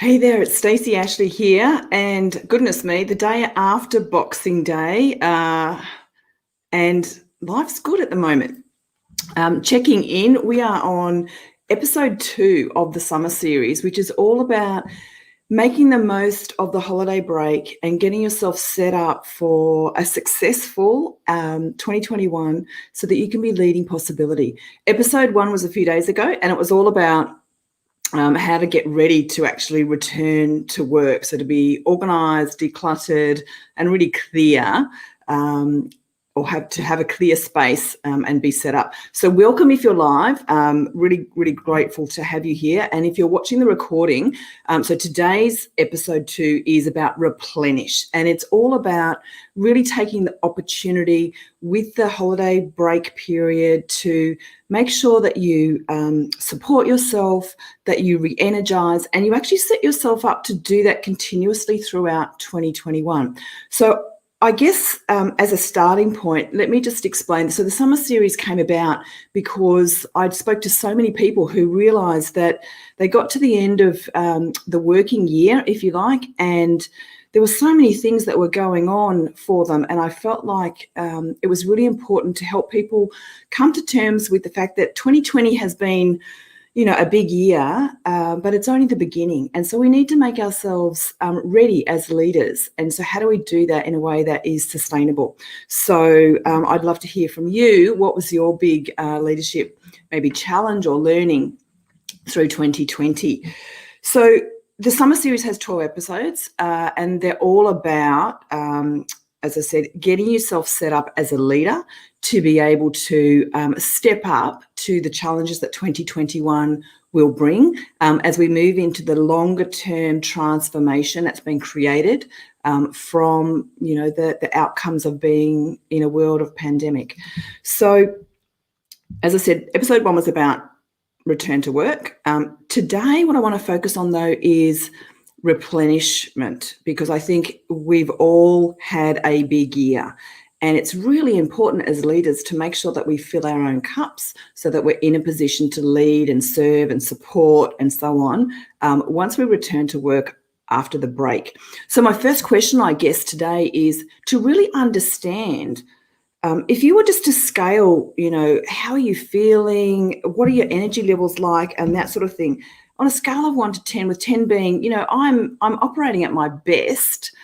Hey there, it's Stacey Ashley here, and goodness me, the day after Boxing Day, and life's good at the moment. Checking in, we are on episode 2 of the summer series, which is all about making the most of the holiday break and getting yourself set up for a successful 2021 so that you can be leading possibility. Episode 1 was a few days ago, and it was all about how to get ready to actually return to work. So to be organised, decluttered, and really clear, or have a clear space and be set up. So welcome if you're live. Really grateful to have you here. And if you're watching the recording, so today's episode 2 is about replenish, and it's all about really taking the opportunity with the holiday break period to make sure that you support yourself, that you re-energize, and you actually set yourself up to do that continuously throughout 2021. So I guess as a starting point, let me just explain. So the summer series came about because I spoke to so many people who realised that they got to the end of the working year, if you like, and there were so many things that were going on for them. And I felt like it was really important to help people come to terms with the fact that 2020 has been, a big year, but it's only the beginning. And so we need to make ourselves ready as leaders. And so how do we do that in a way that is sustainable? So I'd love to hear from you. What was your big leadership, maybe challenge or learning through 2020? So the summer series has 12 episodes, and they're all about, as I said, getting yourself set up as a leader to be able to step up to the challenges that 2021 will bring as we move into the longer term transformation that's been created from, the outcomes of being in a world of pandemic. So, as I said, episode 1 was about return to work. Today, what I want to focus on, though, is replenishment, because I think we've all had a big year. And it's really important as leaders to make sure that we fill our own cups so that we're in a position to lead and serve and support and so on once we return to work after the break. So my first question, I guess, today is to really understand, if you were just to scale, how are you feeling? What are your energy levels like? And that sort of thing. On a scale of 1 to 10, with 10 being, I'm operating at my best.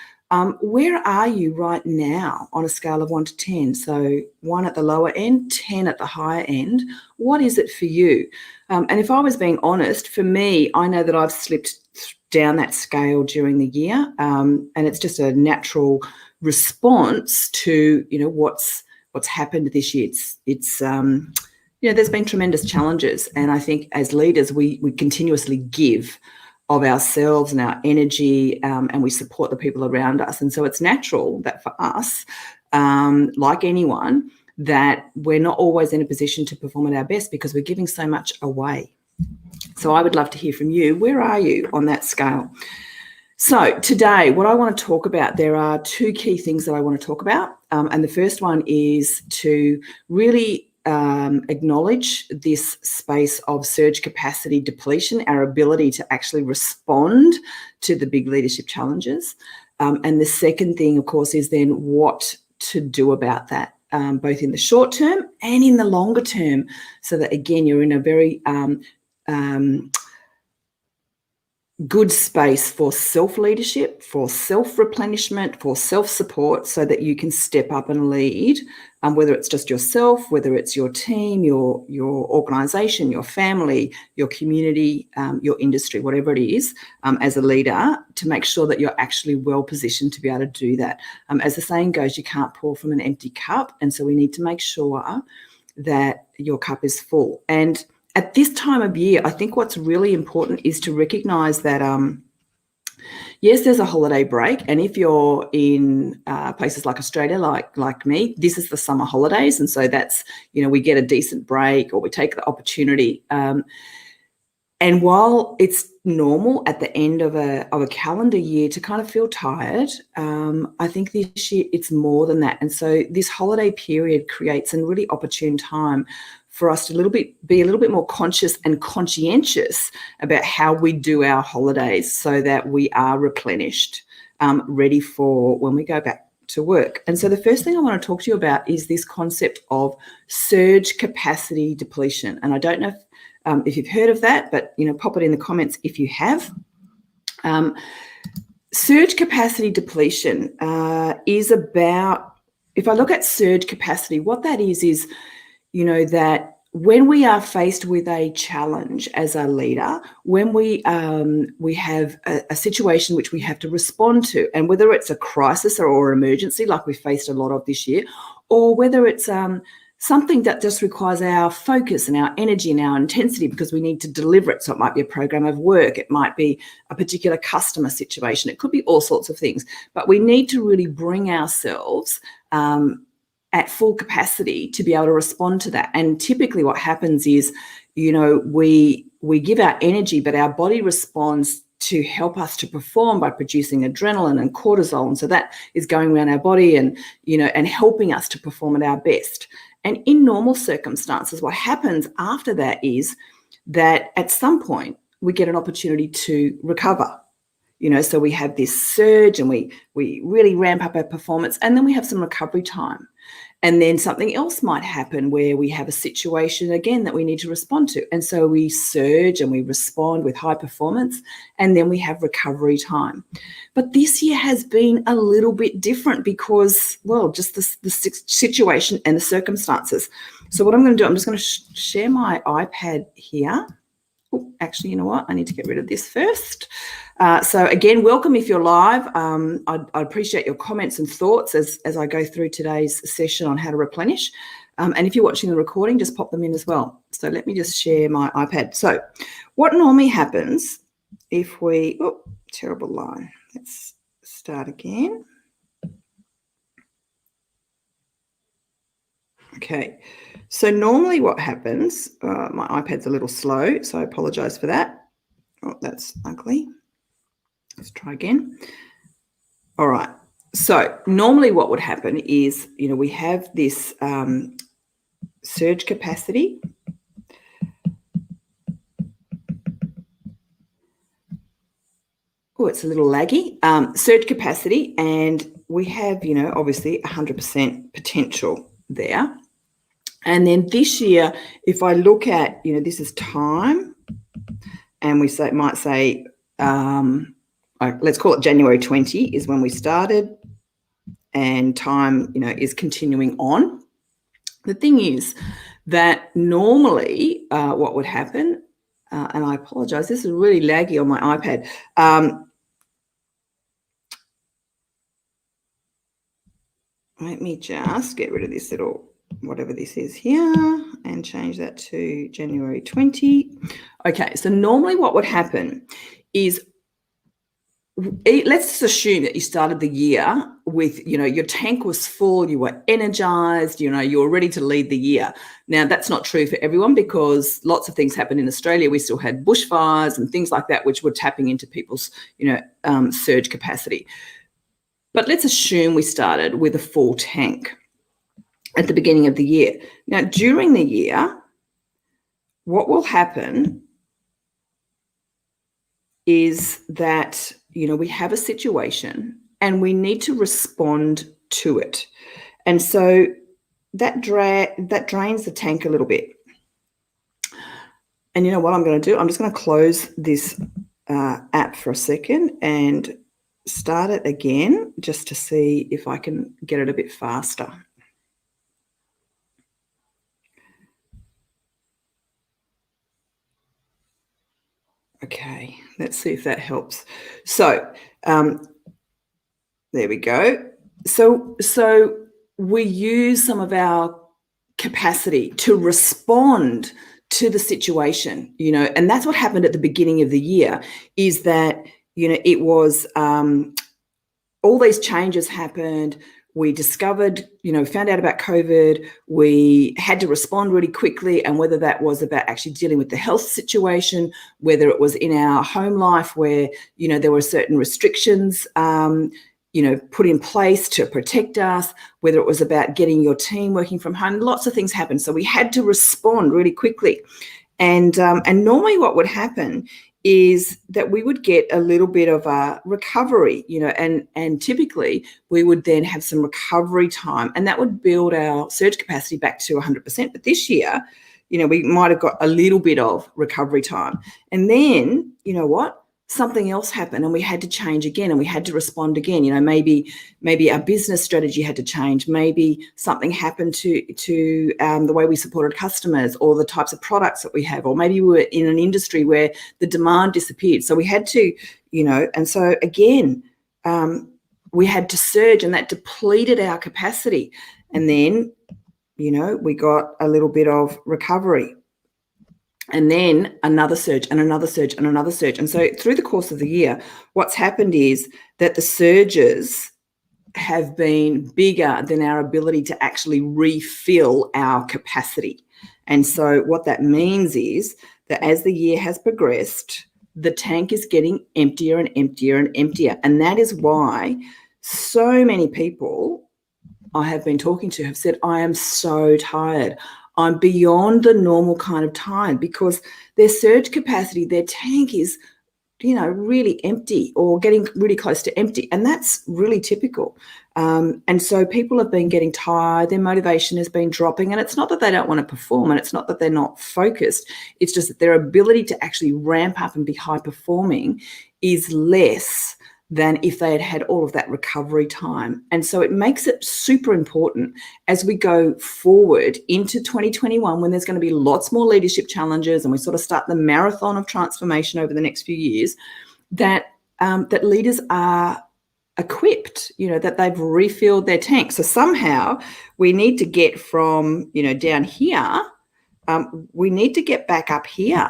Where are you right now on a scale of 1 to 10? So 1 at the lower end, 10 at the higher end. What is it for you? And if I was being honest, for me, I know that I've slipped down that scale during the year, and it's just a natural response to what's happened this year. It's there's been tremendous challenges, and I think as leaders we continuously give of ourselves and our energy, and we support the people around us. And so it's natural that for us, like anyone, that we're not always in a position to perform at our best because we're giving so much away. So I would love to hear from you. Where are you on that scale? So today, what I want to talk about, there are 2 key things that I want to talk about. And the first one is to really acknowledge this space of surge capacity depletion, our ability to actually respond to the big leadership challenges. And the second thing, of course, is then what to do about that, both in the short term and in the longer term, so that, again, you're in a very good space for self-leadership, for self-replenishment, for self-support, so that you can step up and lead, whether it's just yourself, whether it's your team, your organisation, your family, your community, your industry, whatever it is, as a leader, to make sure that you're actually well positioned to be able to do that. As the saying goes, you can't pour from an empty cup, and so we need to make sure that your cup is full. And at this time of year, I think what's really important is to recognise that, yes, there's a holiday break, and if you're in places like Australia, like me, this is the summer holidays, and so that's, we get a decent break, or we take the opportunity. And while it's normal at the end of a calendar year to kind of feel tired, I think this year it's more than that. And so this holiday period creates a really opportune time for us to be a little bit more conscious and conscientious about how we do our holidays so that we are replenished, ready for when we go back to work. And so the first thing I want to talk to you about is this concept of surge capacity depletion. And I don't know if you've heard of that, but pop it in the comments if you have. Surge capacity depletion is about, if I look at surge capacity, what that is that when we are faced with a challenge as a leader, when we have a situation which we have to respond to, and whether it's a crisis or emergency like we faced a lot of this year, or whether it's something that just requires our focus and our energy and our intensity because we need to deliver it. So it might be a program of work, it might be a particular customer situation, it could be all sorts of things, but we need to really bring ourselves at full capacity to be able to respond to that. And typically what happens is, we give our energy, but our body responds to help us to perform by producing adrenaline and cortisol. And so that is going around our body and, and helping us to perform at our best. And in normal circumstances, what happens after that is that at some point we get an opportunity to recover. So we have this surge and we really ramp up our performance, and then we have some recovery time. And then something else might happen where we have a situation again that we need to respond to. And so we surge and we respond with high performance, and then we have recovery time. But this year has been a little bit different because, just the situation and the circumstances. So what I'm going to do, I'm just going to share my iPad here. Oh, actually, you know what? I need to get rid of this first. So again, welcome if you're live. I'd appreciate your comments and thoughts as I go through today's session on how to replenish. And if you're watching the recording, just pop them in as well. So let me just share my iPad. So what normally happens if we, terrible line. Let's start again. Okay. So normally what happens, my iPad's a little slow, so I apologize for that. Oh, that's ugly. Let's try again. All right. So normally what would happen is, we have this surge capacity. Oh, it's a little laggy. Surge capacity, and we have, obviously 100% potential there. And then this year, if I look at, this is time, and we might say, let's call it January 20 is when we started, and time, is continuing on. The thing is that normally what would happen, and I apologize, this is really laggy on my iPad. Let me just get rid of this little whatever this is here and change that to January 20. Okay, so normally what would happen is, let's just assume that you started the year with, your tank was full, you were energized, you were ready to lead the year. Now, that's not true for everyone because lots of things happened in Australia. We still had bushfires and things like that, which were tapping into people's, surge capacity. But let's assume we started with a full tank at the beginning of the year. Now, during the year, what will happen is that, we have a situation and we need to respond to it. And so that drains the tank a little bit. And you know what I'm going to do? I'm just going to close this app for a second and start it again just to see if I can get it a bit faster. Okay, let's see if that helps. So there we go. So we use some of our capacity to respond to the situation, and that's what happened at the beginning of the year, is that, it was all these changes happened. We discovered, found out about COVID. We had to respond really quickly. And whether that was about actually dealing with the health situation, whether it was in our home life where, there were certain restrictions, put in place to protect us, whether it was about getting your team working from home. Lots of things happened. So we had to respond really quickly. And normally what would happen is that we would get a little bit of a recovery, and typically we would then have some recovery time, and that would build our surge capacity back to 100%. But this year, we might have got a little bit of recovery time. And then, something else happened and we had to change again and we had to respond again. Maybe our business strategy had to change. Maybe something happened to the way we supported customers or the types of products that we have, or maybe we were in an industry where the demand disappeared. So we had to, and so again, we had to surge, and that depleted our capacity. And then, we got a little bit of recovery. And then another surge and another surge and another surge. And so through the course of the year, what's happened is that the surges have been bigger than our ability to actually refill our capacity. And so what that means is that as the year has progressed, the tank is getting emptier and emptier and emptier. And that is why so many people I have been talking to have said, I am so tired. I'm beyond the normal kind of time, because their surge capacity, their tank is, really empty or getting really close to empty. And that's really typical. And so people have been getting tired, their motivation has been dropping. And it's not that they don't want to perform, and it's not that they're not focused. It's just that their ability to actually ramp up and be high performing is less than if they had had all of that recovery time. And so it makes it super important as we go forward into 2021, when there's going to be lots more leadership challenges and we sort of start the marathon of transformation over the next few years, that leaders are equipped, that they've refilled their tank. So somehow we need to get from, down here, we need to get back up here.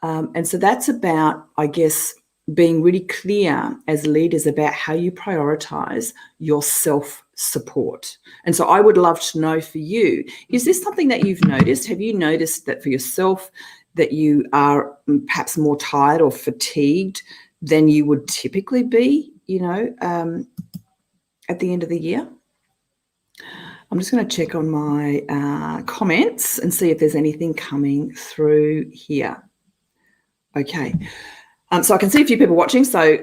And so that's about, I guess, being really clear as leaders about how you prioritize your self-support. And so I would love to know for you, is this something that you've noticed? Have you noticed that for yourself that you are perhaps more tired or fatigued than you would typically be, at the end of the year? I'm just going to check on my comments and see if there's anything coming through here. Okay. So I can see a few people watching, so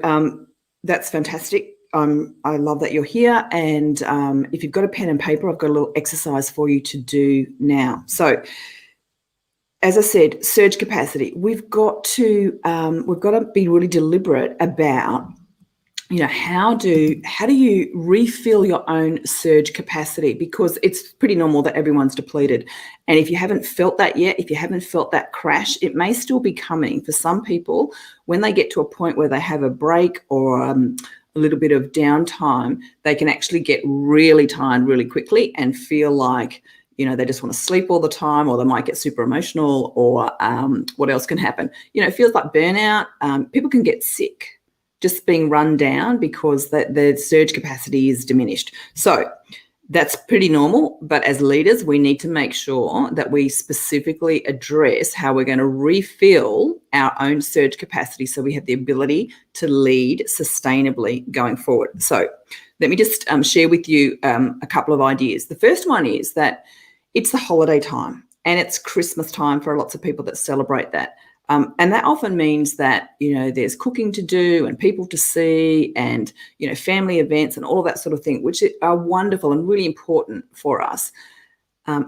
that's fantastic. I love that you're here. And if you've got a pen and paper, I've got a little exercise for you to do now. So as I said, surge capacity. We've got to be really deliberate about, how do you refill your own surge capacity, because it's pretty normal that everyone's depleted. And if you haven't felt that yet, if you haven't felt that crash, it may still be coming. For some people, when they get to a point where they have a break or a little bit of downtime, they can actually get really tired really quickly and feel like, they just want to sleep all the time, or they might get super emotional, or what else can happen? It feels like burnout. People can get sick just being run down because the surge capacity is diminished. So that's pretty normal. But as leaders, we need to make sure that we specifically address how we're going to refill our own surge capacity so we have the ability to lead sustainably going forward. So let me just share with you a couple of ideas. The first one is that it's the holiday time, and it's Christmas time for lots of people that celebrate that. And that often means that, there's cooking to do and people to see and, family events and all of that sort of thing, which are wonderful and really important for us.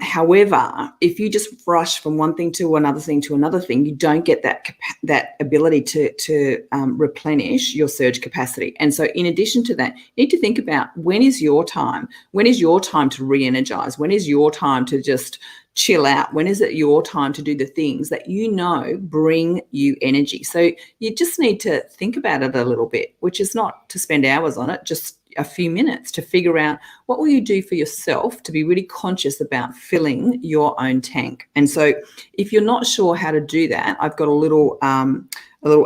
However, if you just rush from one thing to another thing to another thing, you don't get that ability to replenish your surge capacity. And so in addition to that, you need to think about, when is your time? When is your time to re-energize? When is your time to just chill out? When is it your time to do the things that bring you energy? So you just need to think about it a little bit, which is not to spend hours on it, just a few minutes to figure out what will you do for yourself to be really conscious about filling your own tank. And so if you're not sure how to do that, I've got a little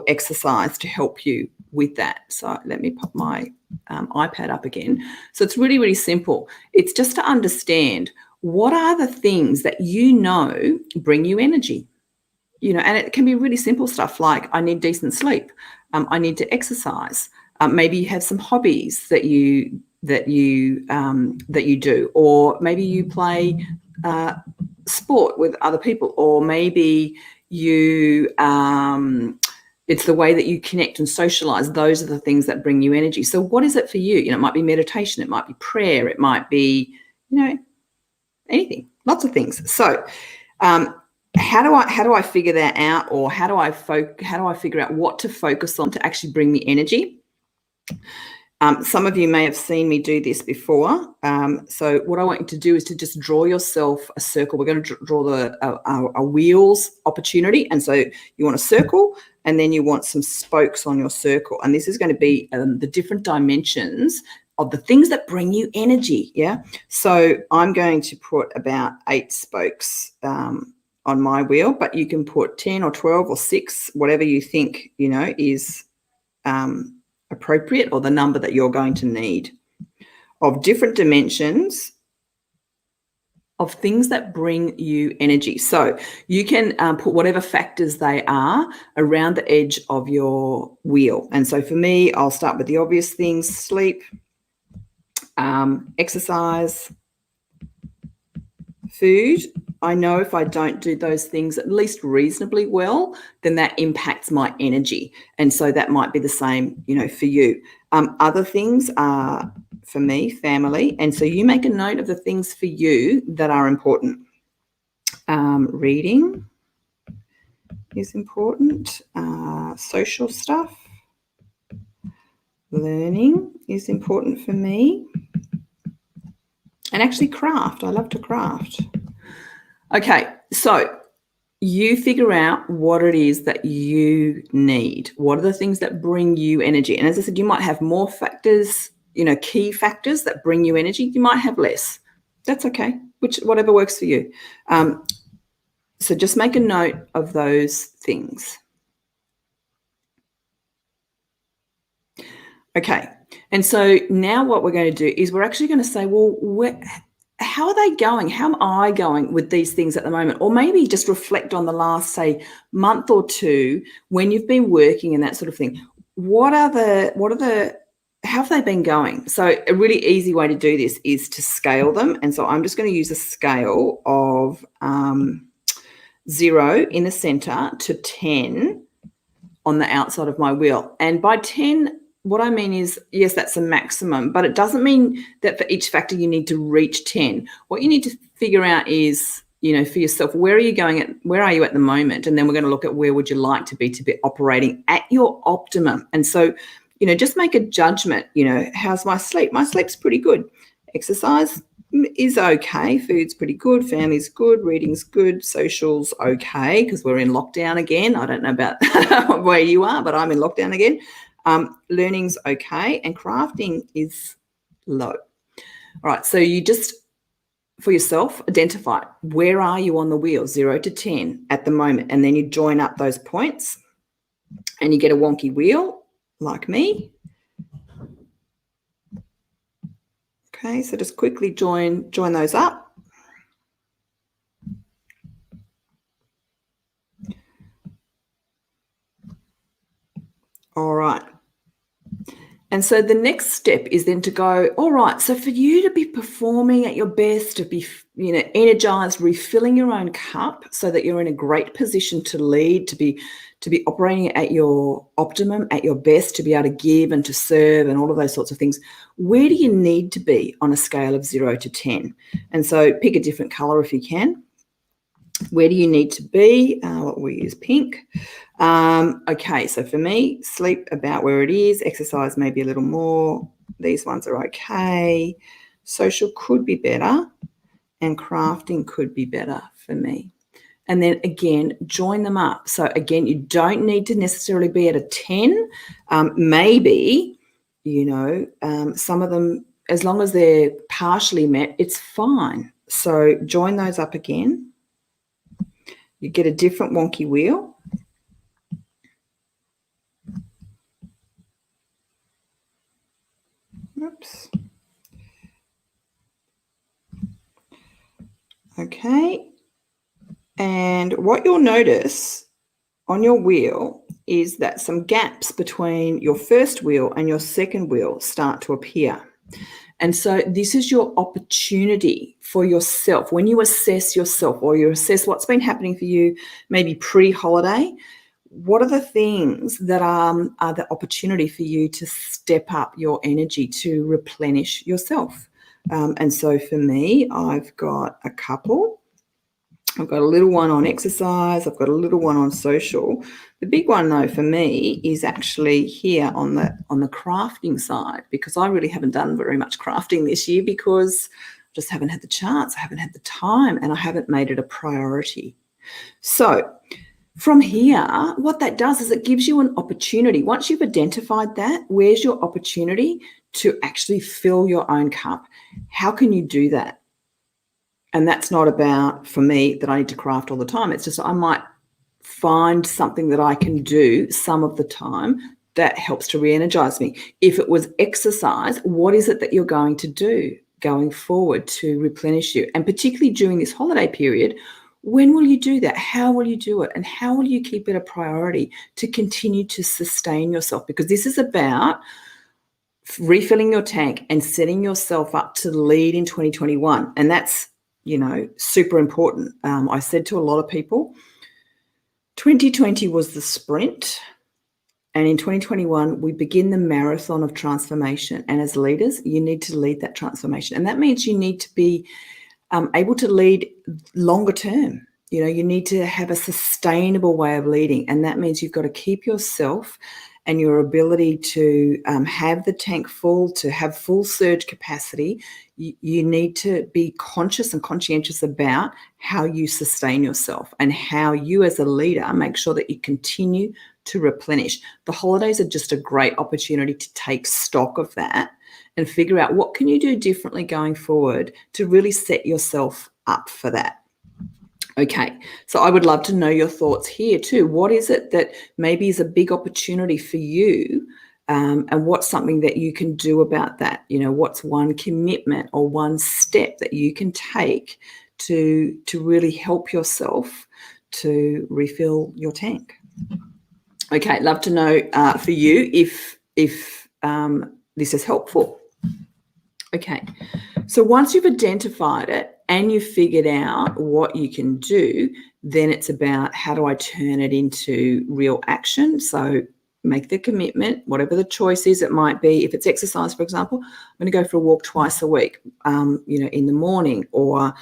exercise to help you with that. So let me pop my iPad up again. So it's really, really simple. It's just to understand, what are the things that bring you energy? And it can be really simple stuff like, I need decent sleep. I need to exercise. Maybe you have some hobbies that you do, or maybe you play sport with other people, or maybe you it's the way that you connect and socialize. Those are the things that bring you energy. So what is it for you? It might be meditation, it might be prayer, it might be anything, lots of things. So how do I figure that out, or how do I figure out what to focus on to actually bring me energy? Some of you may have seen me do this before. So what I want you to do is to just draw yourself a circle. We're going to draw a wheels opportunity. And so you want a circle, and then you want some spokes on your circle. And this is going to be the different dimensions of the things that bring you energy. Yeah. So I'm going to put about 8 spokes on my wheel, but you can put 10 or 12 or 6, whatever you think, is appropriate, or the number that you're going to need, of different dimensions of things that bring you energy. So you can put whatever factors they are around the edge of your wheel. And so for me, I'll start with the obvious things: sleep, exercise, food. I know if I don't do those things at least reasonably well, then that impacts my energy. And so that might be the same, for you. Other things are, for me, family. And so you make a note of the things for you that are important. Reading is important. Social stuff. Learning is important for me. And actually craft. I love to craft. Okay, so you figure out what it is that you need. What are the things that bring you energy? And as I said, you might have more factors, key factors that bring you energy. You might have less. That's okay, whatever works for you. So just make a note of those things. Okay, and so now what we're going to do is we're actually going to say, well, how are they going? How am I going with these things at the moment? Or maybe just reflect on the last, say, month or two when you've been working and that sort of thing. How have they been going? So a really easy way to do this is to scale them. And so I'm just going to use a scale of 0 in the center to 10 on the outside of my wheel. And by 10, what I mean is, yes, that's a maximum, but it doesn't mean that for each factor you need to reach 10. What you need to figure out is, for yourself, where are you at the moment? And then we're going to look at where would you like to be operating at your optimum. And so, just make a judgment, how's my sleep? My sleep's pretty good. Exercise is okay. Food's pretty good. Family's good. Reading's good. Social's okay, because we're in lockdown again. I don't know about where you are, but I'm in lockdown again. Learning's okay, and crafting is low. All right, so you just, for yourself, identify where are you on the wheel, 0 to 10 at the moment, and then you join up those points and you get a wonky wheel like me. Okay, so just quickly join those up. All right. And so the next step is then to go, all right, so for you to be performing at your best, to be, energized, refilling your own cup so that you're in a great position to lead, to be operating at your optimum, at your best, to be able to give and to serve and all of those sorts of things, where do you need to be on a scale of 0 to 10? And so pick a different color if you can. Where do you need to be? We'll use pink. Okay, so for me, sleep about where it is, exercise maybe a little more. These ones are okay. Social could be better, and crafting could be better for me. And then again, join them up. So again, you don't need to necessarily be at a 10. Maybe, some of them, as long as they're partially met, it's fine. So join those up again. You get a different wonky wheel. Oops. Okay. And what you'll notice on your wheel is that some gaps between your first wheel and your second wheel start to appear. And so this is your opportunity for yourself. When you assess yourself or you assess what's been happening for you, maybe pre-holiday, what are the things that are the opportunity for you to step up your energy, to replenish yourself? And so for me, I've got a couple. I've got a little one on exercise. I've got a little one on social. The big one, though, for me is actually here on the crafting side, because I really haven't done very much crafting this year because I just haven't had the chance. I haven't had the time, and I haven't made it a priority. So from here, what that does is it gives you an opportunity. Once you've identified that, where's your opportunity to actually fill your own cup? How can you do that? And that's not about, for me, that I need to craft all the time. It's just I might find something that I can do some of the time that helps to re-energize me. If it was exercise, what is it that you're going to do going forward to replenish you? And particularly during this holiday period, when will you do that? How will you do it? And how will you keep it a priority to continue to sustain yourself? Because this is about refilling your tank and setting yourself up to lead in 2021. And that's, super important. I said to a lot of people, 2020 was the sprint. And in 2021, we begin the marathon of transformation. And as leaders, you need to lead that transformation. And that means you need to be able to lead longer term. You need to have a sustainable way of leading. And that means you've got to keep yourself and your ability to have the tank full, to have full surge capacity. You need to be conscious and conscientious about how you sustain yourself and how you as a leader make sure that you continue to replenish. The holidays are just a great opportunity to take stock of that and figure out what can you do differently going forward to really set yourself up for that. Okay, so I would love to know your thoughts here too. What is it that maybe is a big opportunity for you, and what's something that you can do about that? What's one commitment or one step that you can take to really help yourself to refill your tank? Okay, love to know for you if this is helpful. Okay, so once you've identified it and you've figured out what you can do, then it's about how do I turn it into real action? So make the commitment, whatever the choice is. It might be, if it's exercise, for example, I'm going to go for a walk twice a week, in the morning, or,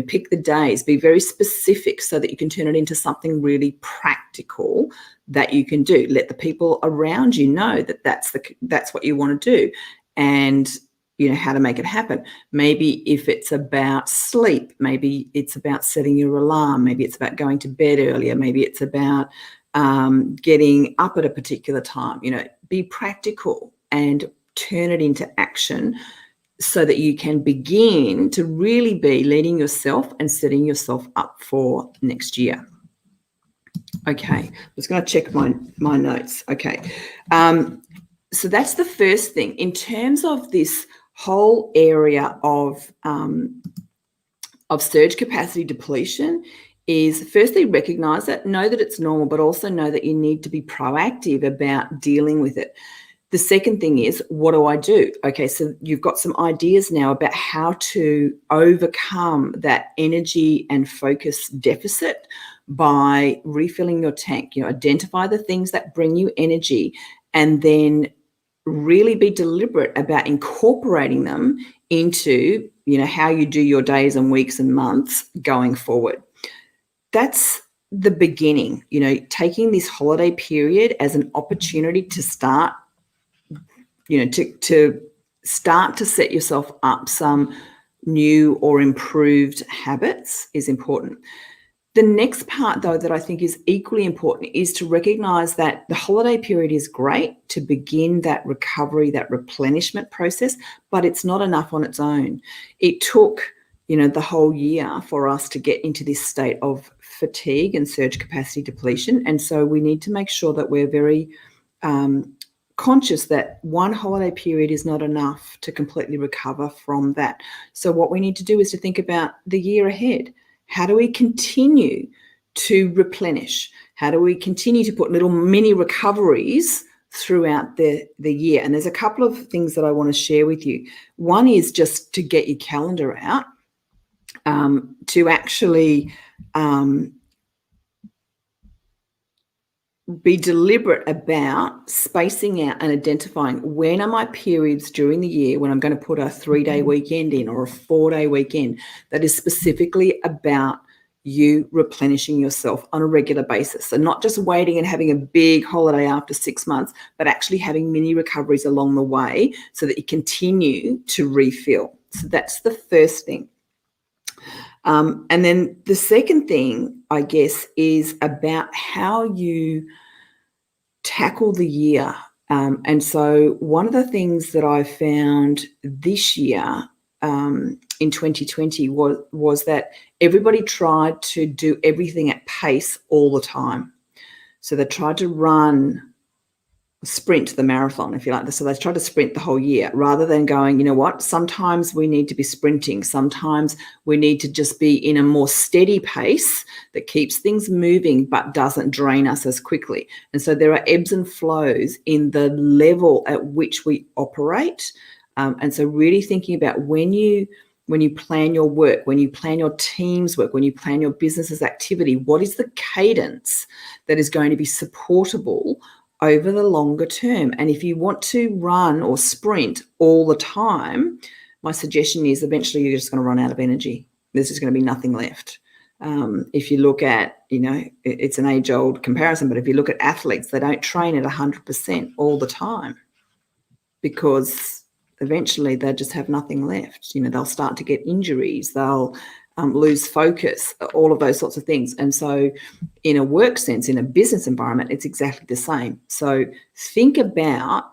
pick the days. Be very specific so that you can turn it into something really practical that you can do. Let the people around you know that that's what you want to do. And how to make it happen. Maybe if it's about sleep, maybe it's about setting your alarm, maybe it's about going to bed earlier, maybe it's about getting up at a particular time. Be practical and turn it into action so that you can begin to really be leading yourself and setting yourself up for next year. Okay, I'm just going to check my notes. Okay, so that's the first thing. In terms of this whole area of surge capacity depletion, is firstly recognize it, know that it's normal, but also know that you need to be proactive about dealing with it. The second thing is, what do I do? Okay, so you've got some ideas now about how to overcome that energy and focus deficit by refilling your tank. Identify the things that bring you energy and then really be deliberate about incorporating them into, how you do your days and weeks and months going forward. That's the beginning, taking this holiday period as an opportunity to start, to start to set yourself up some new or improved habits is important. The next part, though, that I think is equally important is to recognize that the holiday period is great to begin that recovery, that replenishment process, but it's not enough on its own. It took, the whole year for us to get into this state of fatigue and surge capacity depletion. And so we need to make sure that we're very conscious that one holiday period is not enough to completely recover from that. So what we need to do is to think about the year ahead. How do we continue to replenish? How do we continue to put little mini recoveries throughout the year? And there's a couple of things that I want to share with you. One is just to get your calendar out, to actually be deliberate about spacing out and identifying when are my periods during the year when I'm going to put a 3-day weekend in or a 4-day weekend that is specifically about you replenishing yourself on a regular basis. So not just waiting and having a big holiday after 6 months, but actually having mini recoveries along the way so that you continue to refill. So that's the first thing. And then the second thing, I guess, is about how you tackle the year. And so one of the things that I found this year in 2020 was that everybody tried to do everything at pace all the time. So they tried to sprint the marathon, if you like. So they tried to sprint the whole year rather than going, you know what, sometimes we need to be sprinting. Sometimes we need to just be in a more steady pace that keeps things moving but doesn't drain us as quickly. And so there are ebbs and flows in the level at which we operate. And so really thinking about when you plan your work, when you plan your team's work, when you plan your business's activity, what is the cadence that is going to be supportable over the longer term? And if you want to run or sprint all the time, my suggestion is eventually you're just going to run out of energy. There's just going to be nothing left. If you look at, it's an age-old comparison, but if you look at athletes, they don't train at 100% all the time because eventually they just have nothing left. They'll start to get injuries. They'll lose focus, all of those sorts of things. And so in a work sense, in a business environment, it's exactly the same. So think about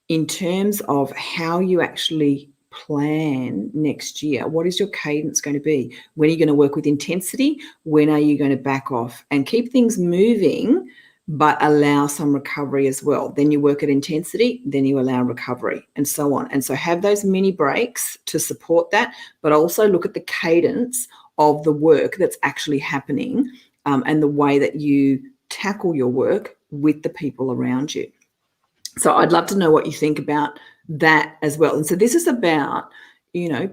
in terms of how you actually plan next year. What is your cadence going to be? When are you going to work with intensity? When are you going to back off and keep things moving, but allow some recovery as well? Then you work at intensity, then you allow recovery, and so on. And so have those mini breaks to support that, but also look at the cadence of the work that's actually happening, and the way that you tackle your work with the people around you. So I'd love to know what you think about that as well. And so this is about,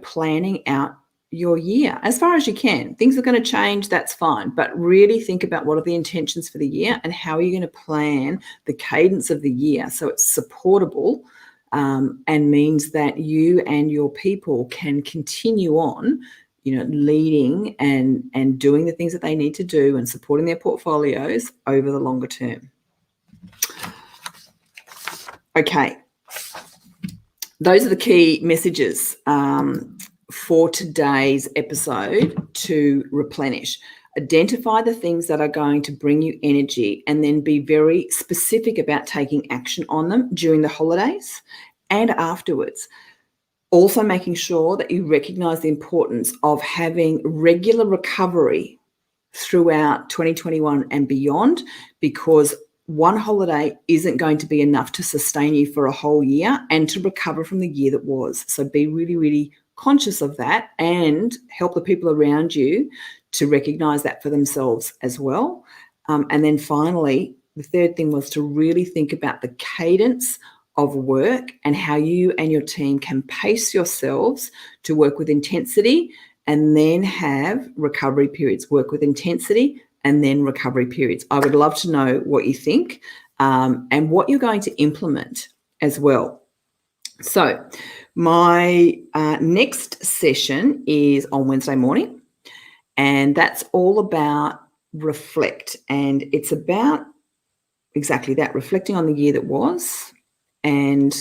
planning out your year as far as you can. Things are going to change, that's fine, but really think about what are the intentions for the year and how are you going to plan the cadence of the year so it's supportable, and means that you and your people can continue on, leading and doing the things that they need to do and supporting their portfolios over the longer term. Okay, those are the key messages for today's episode to replenish. Identify the things that are going to bring you energy and then be very specific about taking action on them during the holidays and afterwards. Also making sure that you recognize the importance of having regular recovery throughout 2021 and beyond, because one holiday isn't going to be enough to sustain you for a whole year and to recover from the year that was. So be really, really conscious of that and help the people around you to recognize that for themselves as well. And then finally, the third thing was to really think about the cadence of work and how you and your team can pace yourselves to work with intensity and then have recovery periods. Work with intensity and then recovery periods. I would love to know what you think, and what you're going to implement as well. So my next session is on Wednesday morning, and that's all about reflect. And it's about exactly that, reflecting on the year that was and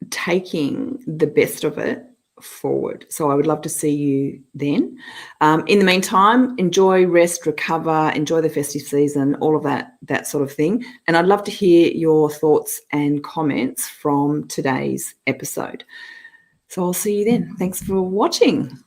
taking the best of it forward. So I would love to see you then. In the meantime, enjoy, rest, recover, enjoy the festive season, all of that sort of thing. And I'd love to hear your thoughts and comments from today's episode. So I'll see you then. Thanks for watching.